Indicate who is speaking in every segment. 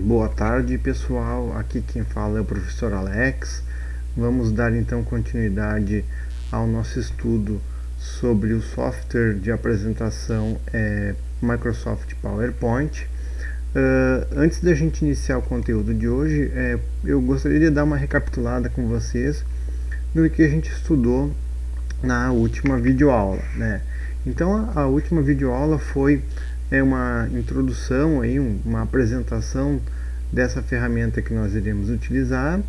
Speaker 1: Boa tarde, pessoal. Aqui quem fala é o professor Alex. Vamos dar então continuidade ao nosso estudo sobre o software de apresentação Microsoft PowerPoint. Antes da gente iniciar o conteúdo de hoje, eu gostaria de dar uma recapitulada com vocês do que a gente estudou na última videoaula, né? Então a última videoaula foi uma introdução, uma apresentação dessa ferramenta que nós iremos utilizar,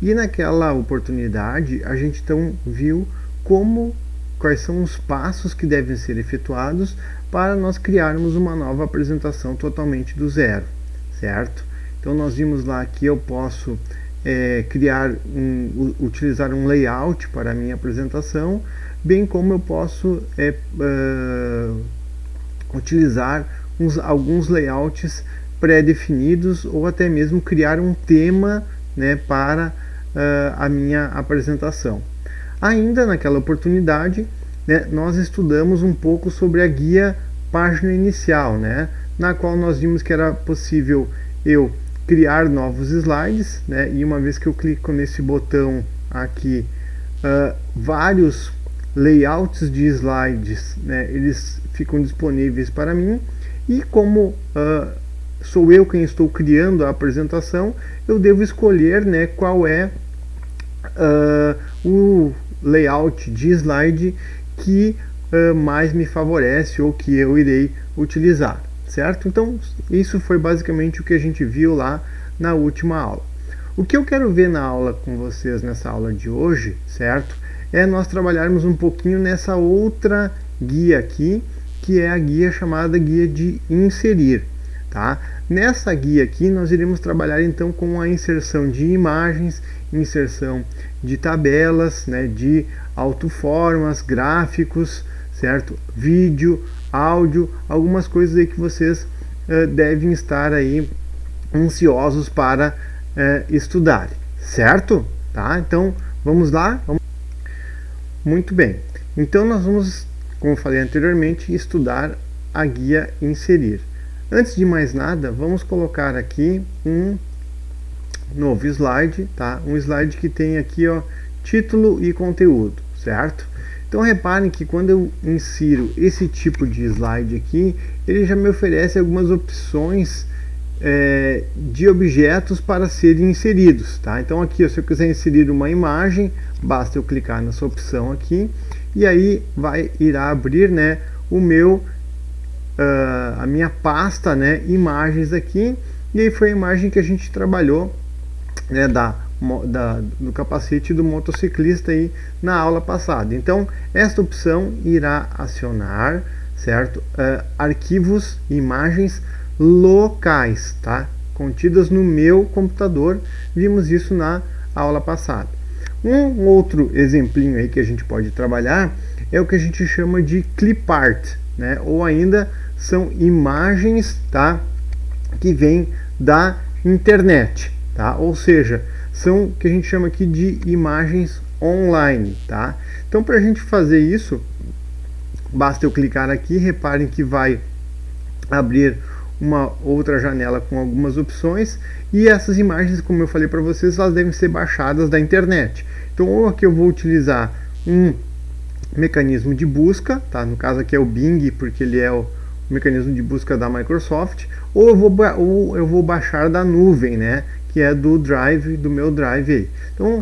Speaker 1: e naquela oportunidade a gente então viu quais são os passos que devem ser efetuados para nós criarmos uma nova apresentação totalmente do zero, certo? Então nós vimos lá que eu posso utilizar um layout para a minha apresentação, bem como eu posso utilizar alguns layouts pré-definidos ou até mesmo criar um tema, né, para a minha apresentação. Ainda naquela oportunidade, né, nós estudamos um pouco sobre a guia página inicial, né, na qual nós vimos que era possível eu criar novos slides, né, e uma vez que eu clico nesse botão aqui, vários layouts de slides, né, eles ficam disponíveis para mim, e como sou eu quem estou criando a apresentação, eu devo escolher, né, qual é o layout de slide que mais me favorece ou que eu irei utilizar, certo? Então isso foi basicamente o que a gente viu lá na última aula. O que eu quero ver na aula com vocês, nessa aula de hoje, certo? É nós trabalharmos um pouquinho nessa outra guia aqui, que é a guia chamada guia de inserir, tá? Nessa guia aqui nós iremos trabalhar então com a inserção de imagens, inserção de tabelas, né, de autoformas, gráficos, certo? Vídeo, áudio, algumas coisas aí que vocês devem estar aí ansiosos para estudar, certo? Tá? Então vamos lá? Muito bem. Então nós vamos, como eu falei anteriormente, estudar a guia inserir. Antes de mais nada, vamos colocar aqui um novo slide, tá? Um slide que tem aqui, ó, título e conteúdo, certo? Então reparem que quando eu insiro esse tipo de slide aqui, ele já me oferece algumas opções de objetos para serem inseridos, tá? Então aqui, ó, se eu quiser inserir uma imagem, basta eu clicar nessa opção aqui, e aí irá abrir, né, a minha pasta, né, imagens aqui, e aí foi a imagem que a gente trabalhou, né, do capacete do motociclista aí na aula passada. Então esta opção irá acionar, certo, arquivos, imagens locais, tá, contidas no meu computador. Vimos isso na aula passada. Um outro exemplinho aí que a gente pode trabalhar é o que a gente chama de clipart, né, ou ainda são imagens, tá, que vêm da internet, tá, ou seja, são o que a gente chama aqui de imagens online, tá. Então para a gente fazer isso, basta eu clicar aqui, reparem que vai abrir uma outra janela com algumas opções, e essas imagens, como eu falei para vocês, elas devem ser baixadas da internet. Então ou aqui eu vou utilizar um mecanismo de busca, tá? No caso aqui é o Bing, porque ele é o mecanismo de busca da Microsoft, ou eu vou baixar da nuvem, né? Que é do Drive, do meu Drive aí. Então,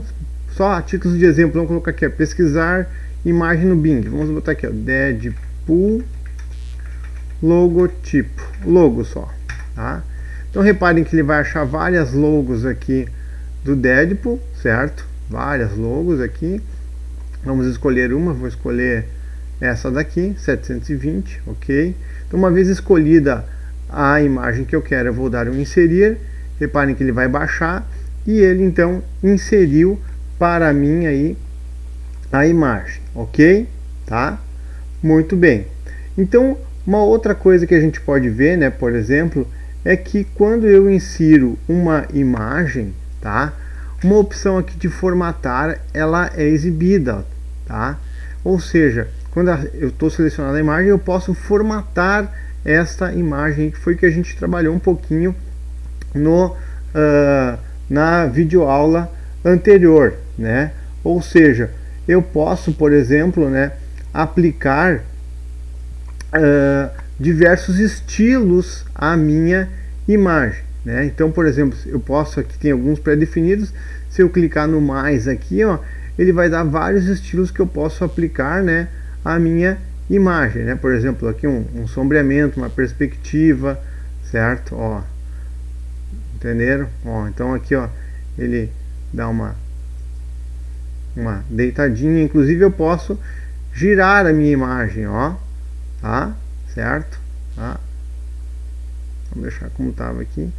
Speaker 1: só a título de exemplo, vamos colocar aqui, pesquisar imagem no Bing. Vamos botar aqui, ó, Deadpool logotipo, logo só, tá? Então reparem que ele vai achar várias logos aqui do Deadpool, certo? Várias logos aqui. Vamos escolher uma, vou escolher essa daqui, 720, ok? Então uma vez escolhida a imagem que eu quero, eu vou dar um inserir. Reparem que ele vai baixar e ele então inseriu para mim aí a imagem, ok? Tá? Muito bem. Então uma outra coisa que a gente pode ver, né, por exemplo, é que quando eu insiro uma imagem, tá, uma opção aqui de formatar, ela é exibida, tá? Ou seja, quando eu estou selecionando a imagem, eu posso formatar esta imagem, que foi que a gente trabalhou um pouquinho no, na videoaula anterior, né? Ou seja, eu posso, por exemplo, né, aplicar diversos estilos à minha imagem, né? Então, por exemplo, eu posso, aqui tem alguns pré-definidos, se eu clicar no mais aqui, ó, ele vai dar vários estilos que eu posso aplicar, né, à minha imagem, né? Por exemplo, aqui um sombreamento, uma perspectiva, certo? Ó, entenderam? Ó, então aqui, ó, ele dá uma deitadinha, inclusive eu posso girar a minha imagem, ó, tá? Certo? Tá? Vamos deixar como estava aqui.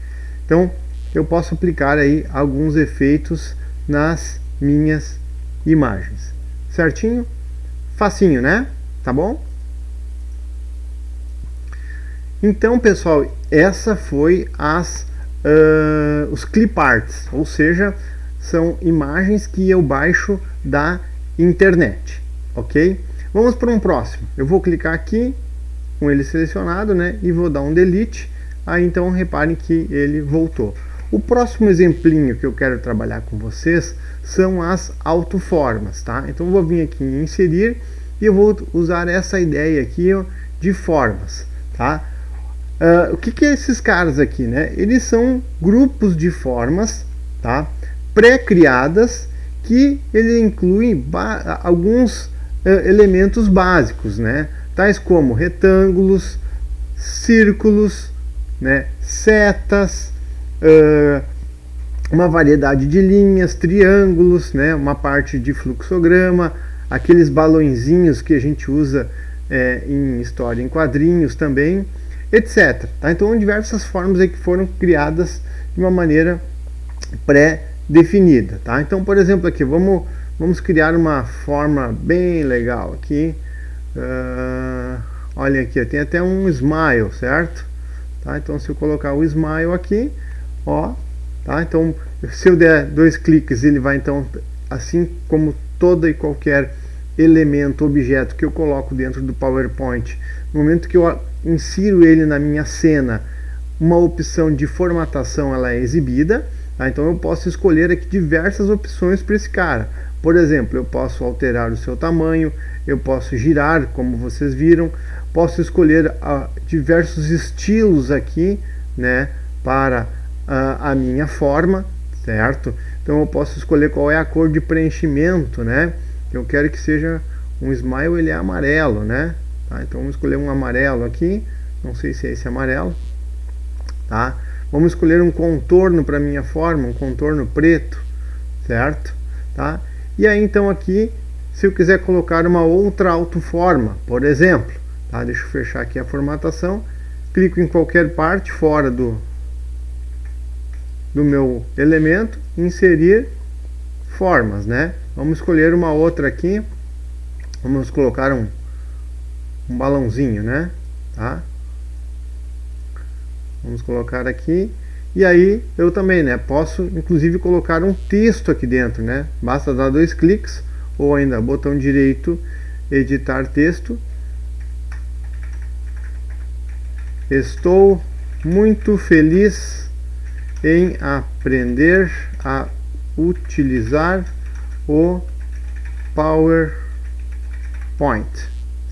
Speaker 1: Então, eu posso aplicar aí alguns efeitos nas minhas imagens. Certinho? Facinho, né? Tá bom? Então, pessoal, essa foi os clip arts, ou seja, são imagens que eu baixo da internet, ok? Vamos para um próximo. Eu vou clicar aqui com ele selecionado, né, e vou dar um delete. Aí então reparem que ele voltou. O próximo exemplinho que eu quero trabalhar com vocês são as autoformas, tá? Então eu vou vir aqui em inserir e eu vou usar essa ideia aqui, ó, de formas, tá? O que é esses caras aqui, né? Eles são grupos de formas, tá? Pré-criadas, que ele inclui alguns elementos básicos, né? Tais como retângulos, círculos, né? Setas, uma variedade de linhas, triângulos, né? Uma parte de fluxograma, aqueles balõezinhos que a gente usa em história em quadrinhos também, etc. Tá? Então, diversas formas aí que foram criadas de uma maneira pré-definida. Tá? Então, por exemplo, aqui vamos criar uma forma bem legal aqui. Olha aqui, tem até um smile, certo? Tá? Então, se eu colocar o smile aqui, ó, tá? Então, se eu der 2 cliques, ele vai então, assim como toda e qualquer elemento, objeto que eu coloco dentro do PowerPoint, no momento que eu insiro ele na minha cena, uma opção de formatação ela é exibida, tá? Então eu posso escolher aqui diversas opções para esse cara. Por exemplo, eu posso alterar o seu tamanho, eu posso girar, como vocês viram, posso escolher diversos estilos aqui, né, para a minha forma, certo? Então eu posso escolher qual é a cor de preenchimento, né? Eu quero que seja um smile, ele é amarelo, né? Tá? Então vamos escolher um amarelo aqui, não sei se é esse amarelo, tá? Vamos escolher um contorno para minha forma, um contorno preto, certo? Tá? E aí então aqui, se eu quiser colocar uma outra autoforma, por exemplo, tá? Deixa eu fechar aqui a formatação, clico em qualquer parte fora do meu elemento, inserir formas, né? Vamos escolher uma outra aqui, vamos colocar um balãozinho, né? Tá? Vamos colocar aqui. E aí eu também, né, posso inclusive colocar um texto aqui dentro, né? Basta dar 2 cliques ou ainda botão direito, editar texto. Estou muito feliz em aprender a utilizar o PowerPoint,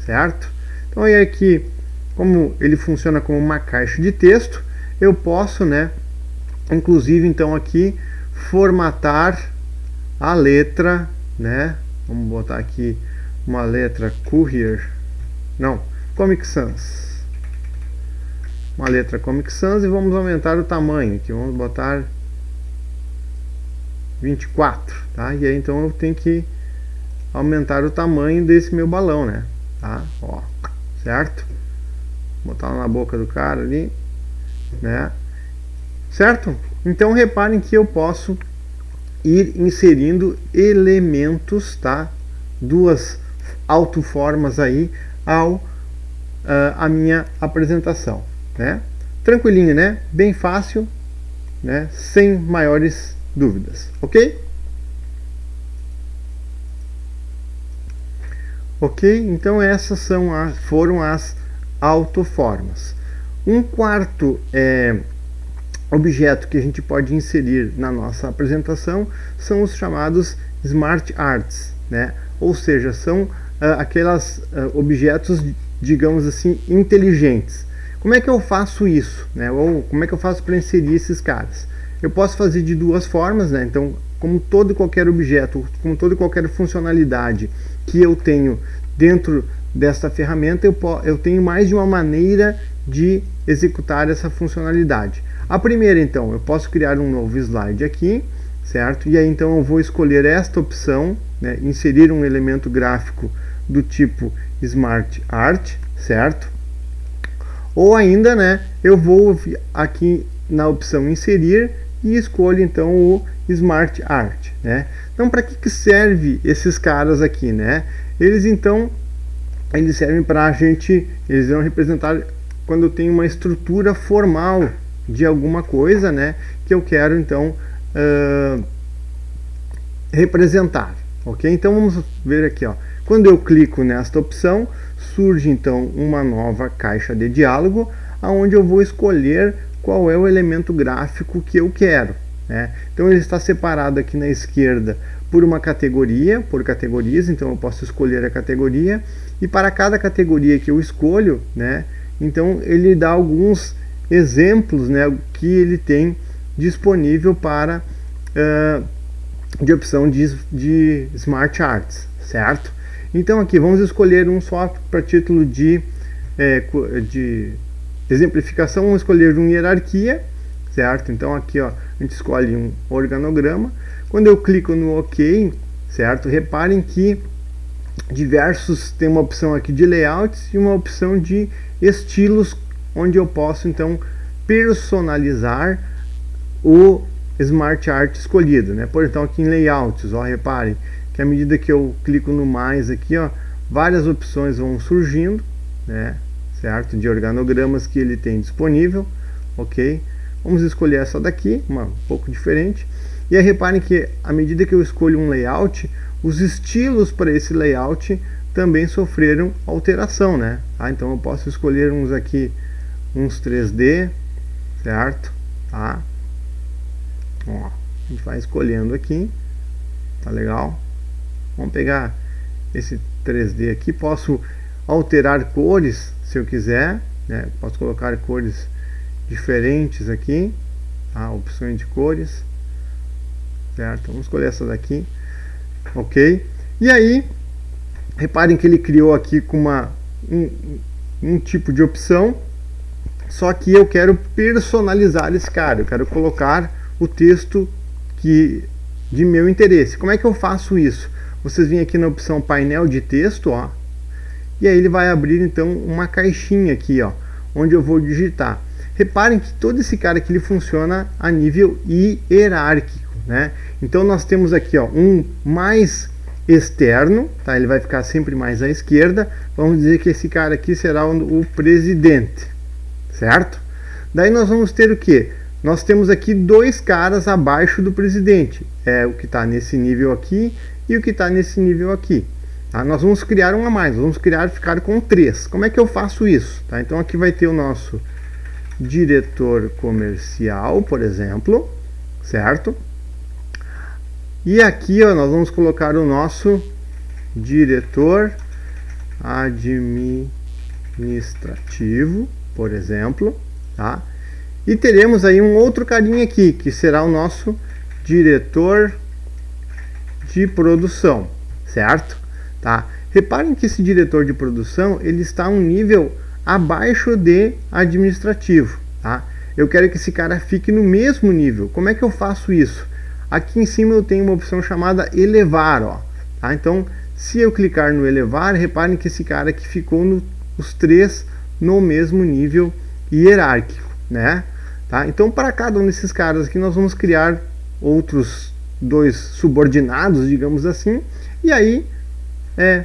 Speaker 1: certo? Então aí aqui, como ele funciona como uma caixa de texto, eu posso, né, inclusive então aqui formatar a letra, né? Vamos botar aqui uma letra Comic Sans. Uma letra Comic Sans e vamos aumentar o tamanho aqui, vamos botar 24, tá? E aí então eu tenho que aumentar o tamanho desse meu balão, né? Tá? Ó, certo? Botar na boca do cara ali, né? Certo? Então reparem que eu posso ir inserindo elementos, tá? 2 autoformas aí a minha apresentação, né? Tranquilinho, né? Bem fácil, né? Sem maiores dúvidas, ok? Ok? Então essas foram as autoformas. Um quarto objeto que a gente pode inserir na nossa apresentação são os chamados Smart Arts, né? Ou seja, são aqueles objetos, digamos assim, inteligentes. Como é que eu faço isso, né? Ou como é que eu faço para inserir esses caras? Eu posso fazer de duas formas, né? Então, como todo e qualquer objeto, como toda e qualquer funcionalidade que eu tenho dentro desta ferramenta, eu tenho mais de uma maneira de executar essa funcionalidade. A primeira, então, eu posso criar um novo slide aqui, certo? E aí, então, eu vou escolher esta opção, né? Inserir um elemento gráfico do tipo Smart Art, certo? Ou ainda, né, eu vou aqui na opção inserir e escolho então o Smart Art, né? Então, para que serve esses caras aqui, né? Eles servem para a gente, eles vão representar quando eu tenho uma estrutura formal de alguma coisa, né, que eu quero então representar, ok? Então vamos ver aqui, ó. Quando eu clico nesta opção, surge então uma nova caixa de diálogo, onde eu vou escolher qual é o elemento gráfico que eu quero, né? Então ele está separado aqui na esquerda por uma categoria, por categorias, então eu posso escolher a categoria, e para cada categoria que eu escolho, né, então ele dá alguns exemplos, né, que ele tem disponível para de opção de Smart Arts, certo? Então aqui vamos escolher um só para título de exemplificação, vamos escolher uma hierarquia, certo? Então aqui, ó, a gente escolhe um organograma. Quando eu clico no OK, certo? Reparem que tem uma opção aqui de layouts e uma opção de estilos, onde eu posso então personalizar o Smart Art escolhido, né? Por então aqui em layouts, ó, reparem que à medida que eu clico no mais aqui, ó, várias opções vão surgindo, né? Certo? De organogramas que ele tem disponível, ok? Vamos escolher essa daqui, um pouco diferente. E aí reparem que à medida que eu escolho um layout, os estilos para esse layout também sofreram alteração, né? Ah, então eu posso escolher uns aqui, uns 3D, certo? Tá? Ó, a gente vai escolhendo aqui, tá legal? Vamos pegar esse 3D aqui, posso alterar cores se eu quiser, né? Posso colocar cores diferentes aqui, tá? Opções de cores, certo? Vamos escolher essa daqui, ok? E aí, reparem que ele criou aqui com um tipo de opção, só que eu quero personalizar esse cara, eu quero colocar o texto de meu interesse. Como é que eu faço isso? Vocês vêm aqui na opção painel de texto, ó, e aí ele vai abrir então uma caixinha aqui, ó, onde eu vou digitar. Reparem que todo esse cara aqui ele funciona a nível hierárquico, né? Então nós temos aqui, ó, um mais externo, tá? Ele vai ficar sempre mais à esquerda. Vamos dizer que esse cara aqui será o presidente, certo? Daí nós vamos ter o que? Nós temos aqui dois caras abaixo do presidente, o que está nesse nível aqui e o que está nesse nível aqui. Tá? Nós vamos criar um a mais, vamos ficar com 3. Como é que eu faço isso? Tá? Então aqui vai ter o nosso diretor comercial, por exemplo, certo? E aqui, ó, nós vamos colocar o nosso diretor administrativo, por exemplo, tá? E teremos aí um outro carinha aqui, que será o nosso diretor de produção, certo? Tá? Reparem que esse diretor de produção, ele está um nível abaixo de administrativo, tá? Eu quero que esse cara fique no mesmo nível. Como é que eu faço isso? Aqui em cima eu tenho uma opção chamada elevar, ó, tá? Então, se eu clicar no elevar, reparem que esse cara aqui ficou os 3 no mesmo nível hierárquico, né? Tá? Então, para cada um desses caras aqui, nós vamos criar outros 2 subordinados, digamos assim, e aí é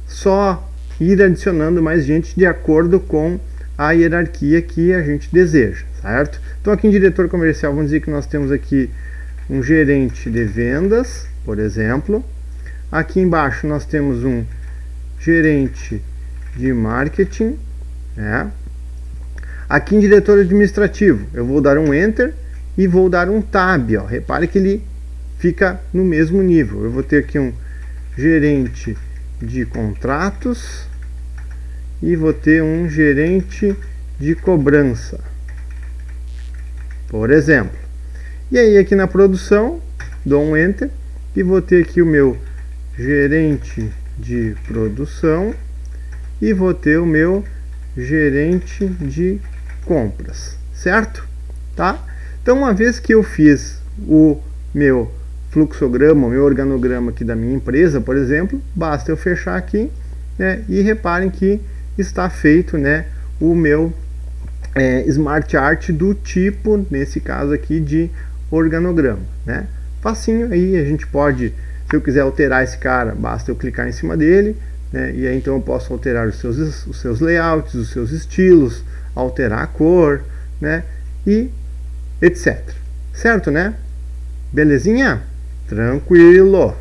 Speaker 1: só ir adicionando mais gente de acordo com a hierarquia que a gente deseja, certo? Então aqui em diretor comercial, vamos dizer que nós temos aqui um gerente de vendas, por exemplo. Aqui embaixo nós temos um gerente de marketing, né? Aqui em diretor administrativo, eu vou dar um Enter e vou dar um Tab. Ó. Repare que ele fica no mesmo nível. Eu vou ter aqui um gerente de contratos e vou ter um gerente de cobrança, por exemplo. E aí aqui na produção, dou um Enter e vou ter aqui o meu gerente de produção e vou ter o meu gerente de compras, certo? Tá? Então, uma vez que eu fiz o meu fluxograma, o meu organograma aqui da minha empresa, por exemplo, basta eu fechar aqui, né, e reparem que está feito, né, o meu Smart Art do tipo, nesse caso aqui, de organograma, né? Facinho, aí a gente pode, se eu quiser alterar esse cara, basta eu clicar em cima dele, né? E aí então eu posso alterar os seus layouts, os seus estilos, alterar a cor, né? E etc. Certo, né? Belezinha? Tranquilo!